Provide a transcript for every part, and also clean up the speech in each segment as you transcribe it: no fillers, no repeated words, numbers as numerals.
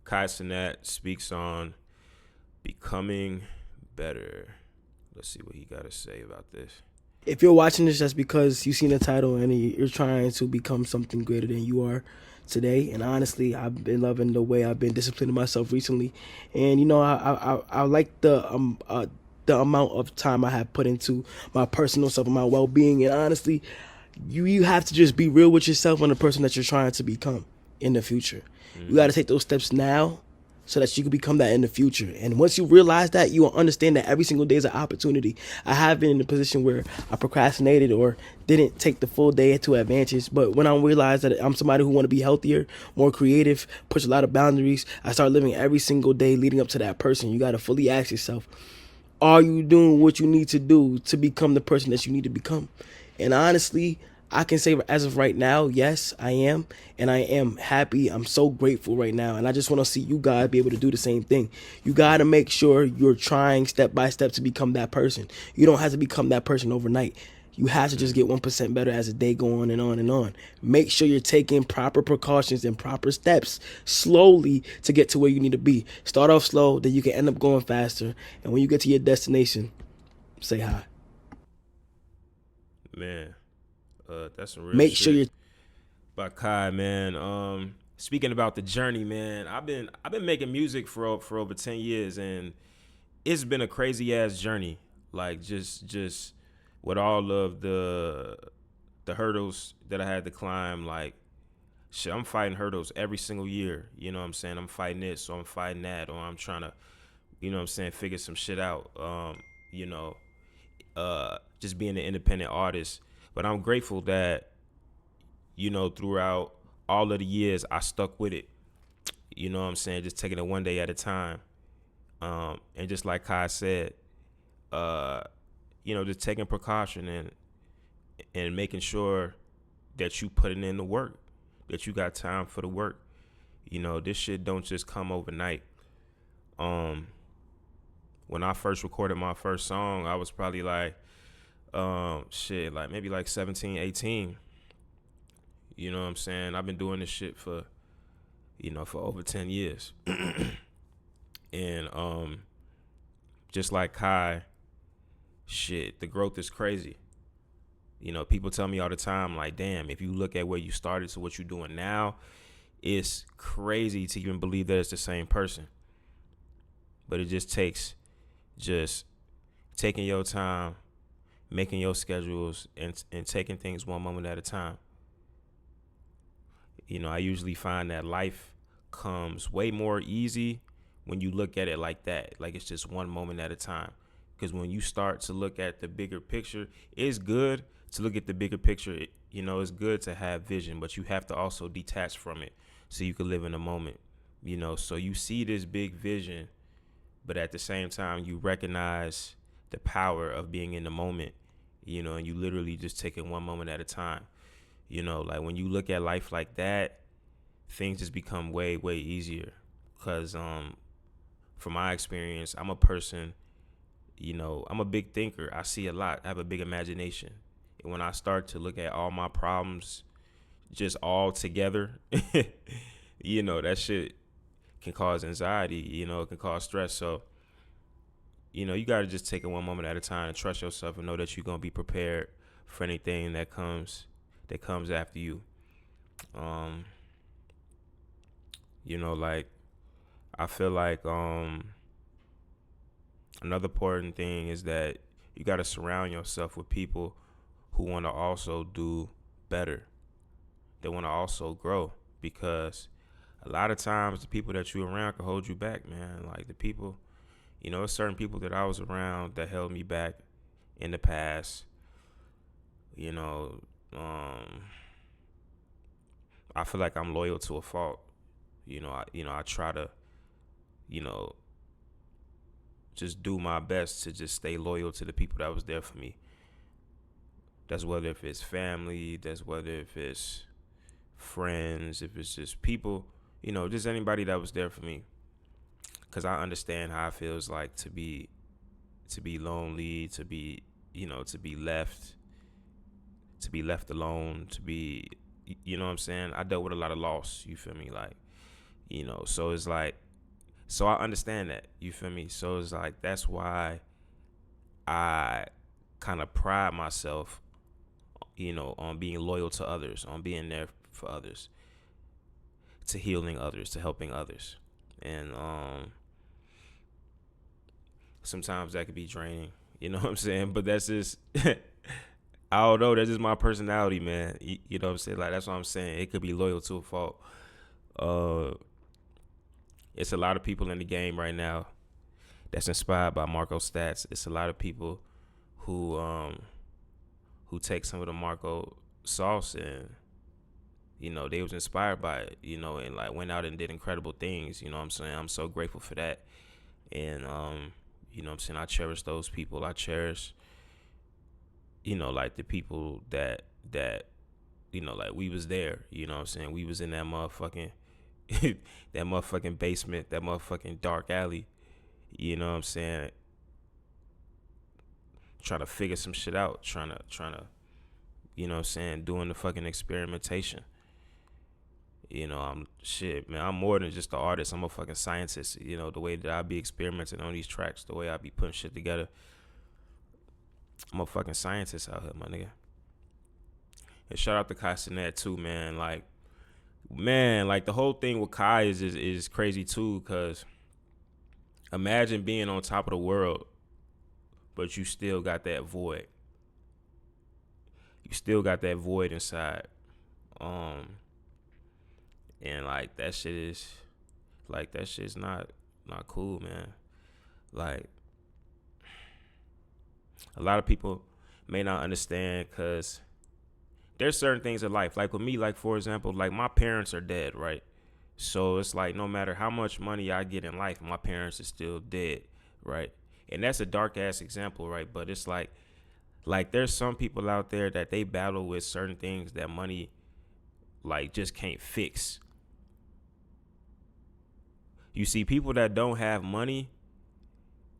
Kai Cenat speaks on becoming better. Let's see what he got to say about this. If you're watching this, that's because you've seen the title and you're trying to become something greater than you are today. And honestly, I've been loving the way I've been disciplining myself recently. And I like the amount of time I have put into my personal self and my well being. And honestly, you have to just be real with yourself and the person that you're trying to become in the future. You got to take those steps now so that you can become that in the future. And once you realize that, you will understand that every single day is an opportunity. I have been in a position where I procrastinated or didn't take the full day to advantage. But when I realized that I'm somebody who want to be healthier, more creative, push a lot of boundaries, I start living every single day leading up to that person. You got to fully ask yourself, are you doing what you need to do to become the person that you need to become? And honestly, I can say as of right now, yes, I am. And I am happy. I'm so grateful right now. And I just want to see you guys be able to do the same thing. You got to make sure you're trying step by step to become that person. You don't have to become that person overnight. You have to just get 1% better as the day go on and on and on. Make sure you're taking proper precautions and proper steps slowly to get to where you need to be. Start off slow, then you can end up going faster. And when you get to your destination, say hi. Man, that's some real Make sure shit you're by Kai, man. Speaking about the journey, man, I've been making music for over 10 years, and it's been a crazy ass journey. Like just with all of the hurdles that I had to climb. Like shit, I'm fighting hurdles every single year. You know what I'm saying? I'm fighting this, so I'm fighting that, or I'm trying to, you know what I'm saying, figure some shit out. You know, just being an independent artist. But I'm grateful that, you know, throughout all of the years, I stuck with it. You know what I'm saying? Just taking it one day at a time. And just like Kai said, you know, just taking precaution and making sure that you putting in the work, that you got time for the work. You know, this shit don't just come overnight. When I first recorded my first song, I was probably like, like maybe like 17, 18. You know what I'm saying? I've been doing this shit for, you know, for over 10 years. And just like Kai, shit, the growth is crazy. You know, people tell me all the time, like, damn, if you look at where you started to what you're doing now, it's crazy to even believe that it's the same person. But it just takes just taking your time, making your schedules, and taking things one moment at a time. You know, I usually find that life comes way more easy when you look at it like that. Like it's just one moment at a time. Because when you start to look at the bigger picture, it's good to look at the bigger picture. You know, it's good to have vision, but you have to also detach from it so you can live in the moment. You know, so you see this big vision, but at the same time, you recognize the power of being in the moment, you know, and you literally just take it one moment at a time. You know, like when you look at life like that, things just become way, way easier. Because from my experience, I'm a person, you know, I'm a big thinker. I see a lot. I have a big imagination. And when I start to look at all my problems just all together, you know, that shit can cause anxiety, you know, it can cause stress. So, you know, you got to just take it one moment at a time and trust yourself and know that you're going to be prepared for anything that comes after you. You know, like I feel like another important thing is that you got to surround yourself with people who want to also do better. They want to also grow, because a lot of times the people that you're around can hold you back, man. Like the people, you know, certain people that I was around that held me back in the past. You know, I feel like I'm loyal to a fault. I try to, you know, just do my best to just stay loyal to the people that was there for me. That's whether if it's family, that's whether if it's friends, if it's just people, you know, just anybody that was there for me. Because I understand how it feels like to be lonely, to be, you know, to be left alone, to be, you know what I'm saying? I dealt with a lot of loss, you feel me? Like, So it's like, so I understand that, you feel me? So it's like, that's why I kind of pride myself, on being loyal to others, on being there for others, to healing others, to helping others. And sometimes that could be draining, you know what I'm saying? But that's just, I don't know, that's just my personality, man. You know what I'm saying? Like, that's what I'm saying. It could be loyal to a fault. Uh, it's a lot of people in the game right now that's inspired by MARKO stats. It's a lot of people who take some of the MARKO sauce, and they was inspired by it, and like went out and did incredible things. You know what I'm saying? I'm so grateful for that. And what I'm saying, I cherish those people. I cherish, like the people that like we was there. You know what I'm saying? We was in that motherfucking that motherfucking basement, that motherfucking dark alley. You know what I'm saying? Trying to figure some shit out, trying to you know what I'm saying, doing the fucking experimentation. I'm shit, man. I'm more than just an artist. I'm a fucking scientist. The way that I be experimenting on these tracks, the way I be putting shit together. I'm a fucking scientist out here, my nigga. And shout out to Kai Cenat too, man. Like the whole thing with Kai is crazy too, cause imagine being on top of the world, but you still got that void. You still got that void inside. And like that shit's not cool, man. Like, a lot of people may not understand, because there's certain things in life, like with me, like for example, like my parents are dead, right? So it's like, no matter how much money I get in life, my parents are still dead, right? And that's a dark ass example, right? But it's like there's some people out there that they battle with certain things that money like just can't fix. You see, people that don't have money,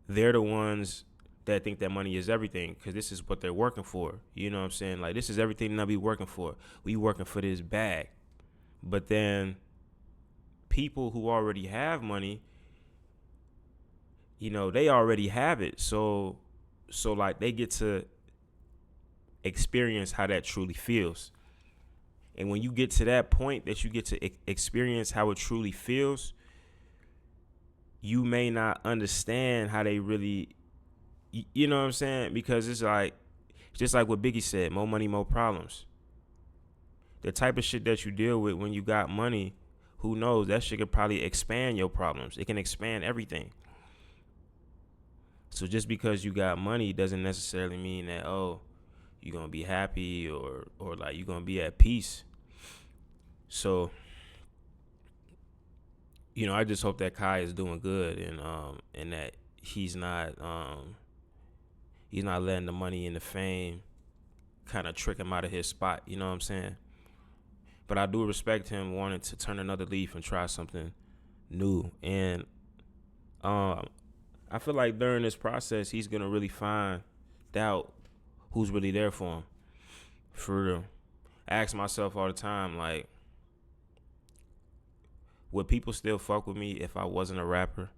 they're the ones that think that money is everything, because this is what they're working for. You know what I'm saying? Like, this is everything that we working for. We working for this bag. But then people who already have money, they already have it. So like they get to experience how that truly feels. And when you get to that point that you get to experience how it truly feels, you may not understand how they really, you know what I'm saying? Because it's like, just like what Biggie said, more money, more problems. The type of shit that you deal with when you got money, who knows, that shit could probably expand your problems. It can expand everything. So just because you got money doesn't necessarily mean that, oh, you're going to be happy or like you're going to be at peace. So, I just hope that Kai is doing good, and that he's not letting the money and the fame kind of trick him out of his spot. You know what I'm saying? But I do respect him wanting to turn another leaf and try something new. And I feel like during this process, he's gonna really find out who's really there for him. For real. I ask myself all the time, like, would people still fuck with me if I wasn't a rapper?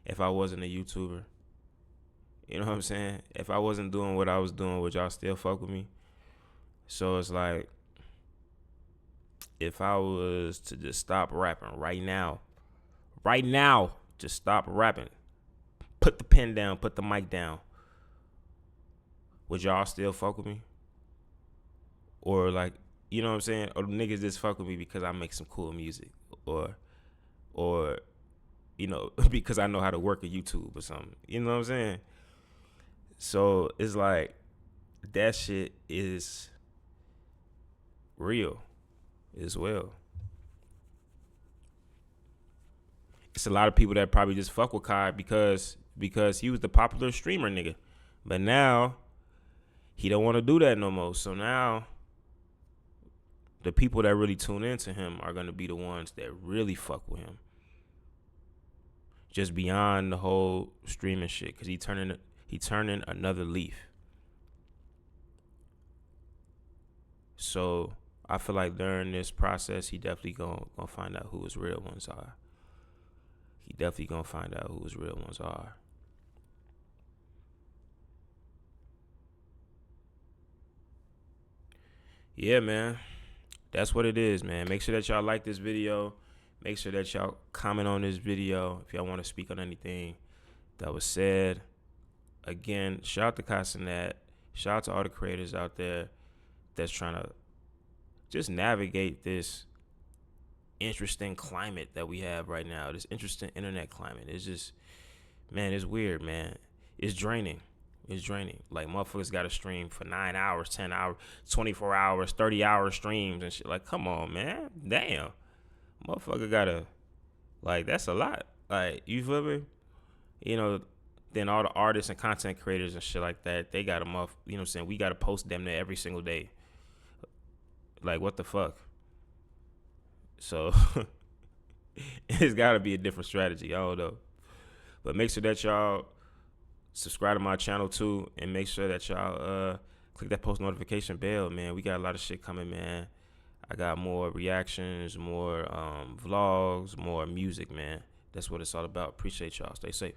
If I wasn't a YouTuber? You know what I'm saying? If I wasn't doing what I was doing, would y'all still fuck with me? So it's like, if I was to just stop rapping right now, just stop rapping, put the pen down, put the mic down, would y'all still fuck with me? Or like, you know what I'm saying? Or the niggas just fuck with me because I make some cool music, or because I know how to work a YouTube or something. You know what I'm saying? So it's like, that shit is real as well. It's a lot of people that probably just fuck with Kai because he was the popular streamer nigga. But now he don't want to do that no more. So now the people that really tune into him are gonna be the ones that really fuck with him. Just beyond the whole streaming shit, because he turning another leaf. So I feel like during this process, he definitely gonna find out who his real ones are. He definitely gonna find out who his real ones are. Yeah, man. That's what it is, man. Make sure that y'all like this video. Make sure that y'all comment on this video if y'all want to speak on anything that was said. Again, shout out to Kai Cenat. Shout out to all the creators out there that's trying to just navigate this interesting climate that we have right now. This interesting internet climate. It's just, man, it's weird, man. It's draining. It's draining. Like, motherfuckers got to stream for 9 hours, 10 hours, 24 hours, 30-hour streams and shit. Like, come on, man. Damn. Motherfucker got to, like, that's a lot. Like, you feel me? You know, then all the artists and content creators and shit like that, they got them off. You know what I'm saying? We got to post them there every single day. Like, what the fuck? So, it's got to be a different strategy. I don't know. But make sure that y'all subscribe to my channel too, and make sure that y'all click that post notification bell, man. We got a lot of shit coming, man. I got more reactions, more vlogs, more music, man. That's what it's all about. Appreciate y'all. Stay safe.